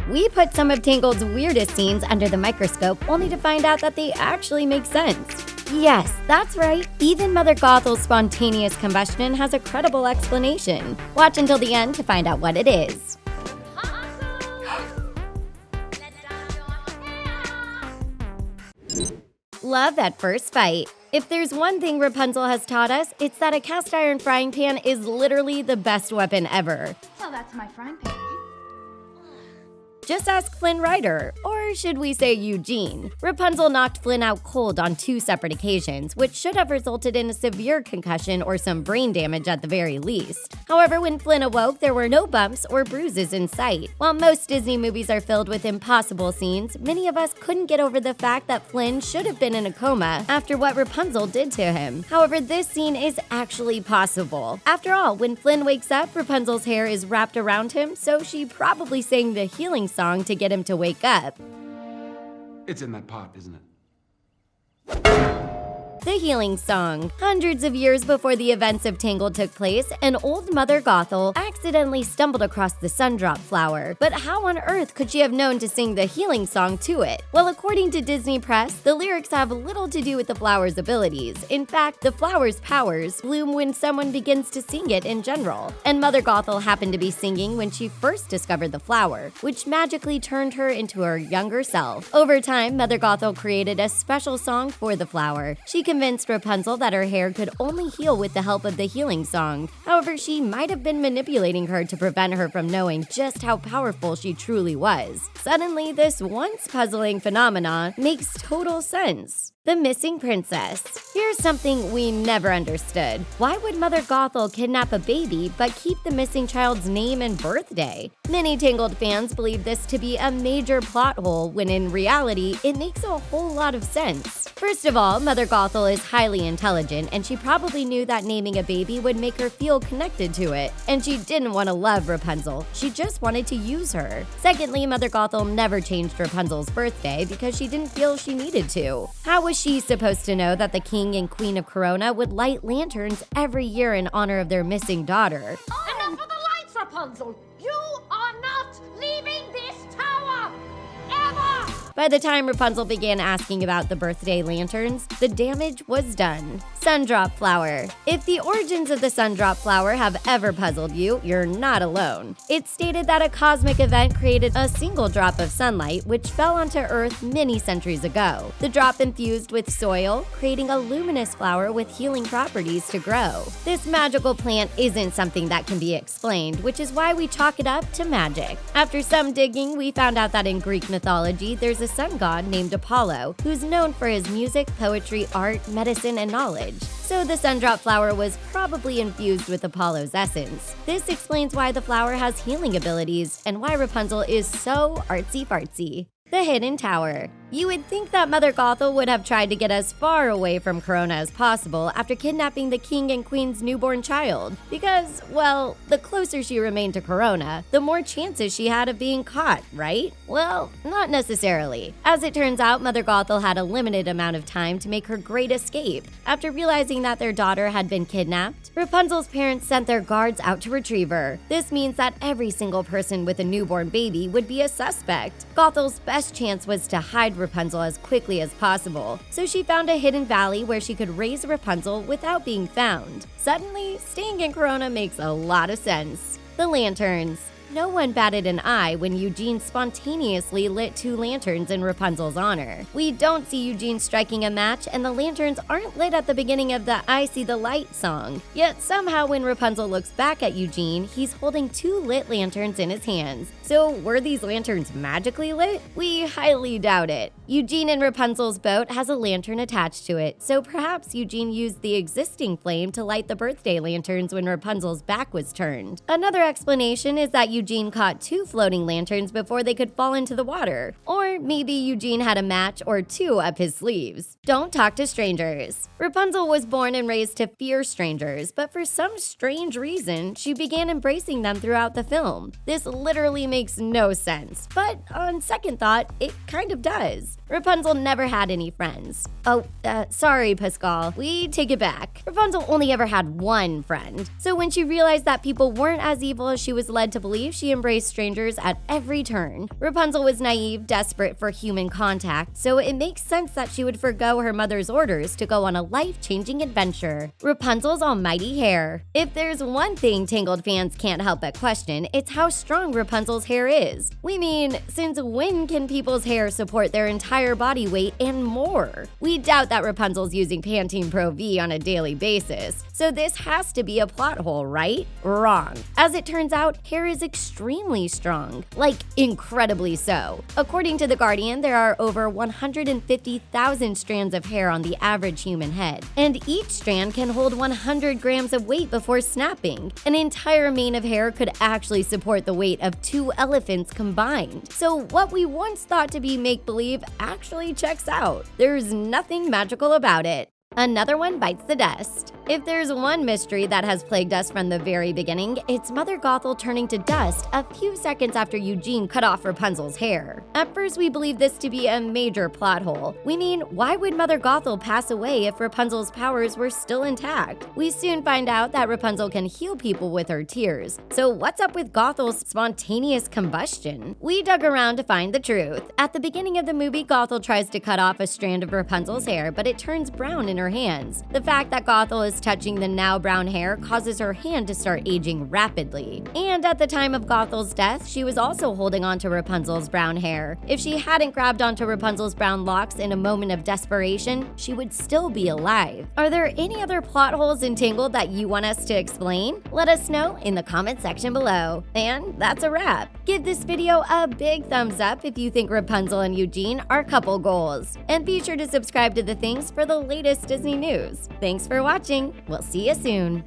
We put some of Tangled's weirdest scenes under the microscope only to find out that they actually make sense. Yes, that's right. Even Mother Gothel's spontaneous combustion has a credible explanation. Watch until the end to find out what it is. Love at first fight. If there's one thing Rapunzel has taught us, it's that a cast iron frying pan is literally the best weapon ever. Well, that's my frying pan. Just ask Flynn Rider, or should we say Eugene. Rapunzel knocked Flynn out cold on 2 separate occasions, which should have resulted in a severe concussion or some brain damage at the very least. However, when Flynn awoke, there were no bumps or bruises in sight. While most Disney movies are filled with impossible scenes, many of us couldn't get over the fact that Flynn should have been in a coma after what Rapunzel did to him. However, this scene is actually possible. After all, when Flynn wakes up, Rapunzel's hair is wrapped around him, so she probably sang the healing song to get him to wake up. It's in that pot, isn't it? The healing song. Hundreds of years before the events of Tangled took place, an old Mother Gothel accidentally stumbled across the Sundrop flower. But how on earth could she have known to sing the healing song to it? Well, according to Disney Press, the lyrics have little to do with the flower's abilities. In fact, the flower's powers bloom when someone begins to sing it in general. And Mother Gothel happened to be singing when she first discovered the flower, which magically turned her into her younger self. Over time, Mother Gothel created a special song for the flower. She convinced Rapunzel that her hair could only heal with the help of the healing song. However, she might have been manipulating her to prevent her from knowing just how powerful she truly was. Suddenly, this once puzzling phenomenon makes total sense. The missing princess. Here's something we never understood. Why would Mother Gothel kidnap a baby but keep the missing child's name and birthday? Many Tangled fans believe this to be a major plot hole when in reality, it makes a whole lot of sense. First of all, Mother Gothel is highly intelligent and she probably knew that naming a baby would make her feel connected to it. And she didn't want to love Rapunzel, she just wanted to use her. Secondly, Mother Gothel never changed Rapunzel's birthday because she didn't feel she needed to. How was she supposed to know that the King and Queen of Corona would light lanterns every year in honor of their missing daughter? Enough of the lights, Rapunzel! You are not leaving this tower! Ever! By the time Rapunzel began asking about the birthday lanterns, the damage was done. Sundrop flower. If the origins of the Sundrop flower have ever puzzled you, you're not alone. It's stated that a cosmic event created a single drop of sunlight which fell onto Earth many centuries ago. The drop infused with soil, creating a luminous flower with healing properties to grow. This magical plant isn't something that can be explained, which is why we chalk it up to magic. After some digging, we found out that in Greek mythology, there's a sun god named Apollo, who's known for his music, poetry, art, medicine, and knowledge. So the Sundrop flower was probably infused with Apollo's essence. This explains why the flower has healing abilities and why Rapunzel is so artsy-fartsy. The hidden tower. You would think that Mother Gothel would have tried to get as far away from Corona as possible after kidnapping the King and Queen's newborn child, because, well, the closer she remained to Corona, the more chances she had of being caught, right? Well, not necessarily. As it turns out, Mother Gothel had a limited amount of time to make her great escape. After realizing that their daughter had been kidnapped, Rapunzel's parents sent their guards out to retrieve her. This means that every single person with a newborn baby would be a suspect. Gothel's best chance was to hide Rapunzel as quickly as possible, so she found a hidden valley where she could raise Rapunzel without being found. Suddenly, staying in Corona makes a lot of sense. The lanterns. No one batted an eye when Eugene spontaneously lit 2 lanterns in Rapunzel's honor. We don't see Eugene striking a match, and the lanterns aren't lit at the beginning of the I See the Light song. Yet somehow when Rapunzel looks back at Eugene, he's holding 2 lit lanterns in his hands. So were these lanterns magically lit? We highly doubt it. Eugene and Rapunzel's boat has a lantern attached to it, so perhaps Eugene used the existing flame to light the birthday lanterns when Rapunzel's back was turned. Another explanation is that Eugene caught 2 floating lanterns before they could fall into the water. Or maybe Eugene had a match or 2 up his sleeves. Don't talk to strangers. Rapunzel was born and raised to fear strangers, but for some strange reason, she began embracing them throughout the film. This literally makes no sense, but on second thought, it kind of does. Rapunzel never had any friends. Sorry, Pascal. We take it back. Rapunzel only ever had one friend. So when she realized that people weren't as evil as she was led to believe, believe she embraced strangers at every turn. Rapunzel was naive, desperate for human contact, so it makes sense that she would forgo her mother's orders to go on a life-changing adventure. Rapunzel's almighty hair. If there's one thing Tangled fans can't help but question, it's how strong Rapunzel's hair is. We mean, since when can people's hair support their entire body weight and more? We doubt that Rapunzel's using Pantene Pro V on a daily basis, so this has to be a plot hole, right? Wrong. As it turns out, hair is extremely strong, like incredibly so. According to The Guardian, there are over 150,000 strands of hair on the average human head, and each strand can hold 100 grams of weight before snapping. An entire mane of hair could actually support the weight of 2 elephants combined. So what we once thought to be make-believe actually checks out. There's nothing magical about it. Another one bites the dust. If there's one mystery that has plagued us from the very beginning, it's Mother Gothel turning to dust a few seconds after Eugene cut off Rapunzel's hair. At first, we believed this to be a major plot hole. We mean, why would Mother Gothel pass away if Rapunzel's powers were still intact? We soon find out that Rapunzel can heal people with her tears. So what's up with Gothel's spontaneous combustion? We dug around to find the truth. At the beginning of the movie, Gothel tries to cut off a strand of Rapunzel's hair, but it turns brown in her hands. The fact that Gothel is touching the now brown hair causes her hand to start aging rapidly. And at the time of Gothel's death, she was also holding onto Rapunzel's brown hair. If she hadn't grabbed onto Rapunzel's brown locks in a moment of desperation, she would still be alive. Are there any other plot holes in Tangled that you want us to explain? Let us know in the comment section below. And that's a wrap. Give this video a big thumbs up if you think Rapunzel and Eugene are couple goals. And be sure to subscribe to The Things for the latest Disney news. Thanks for watching. We'll see you soon.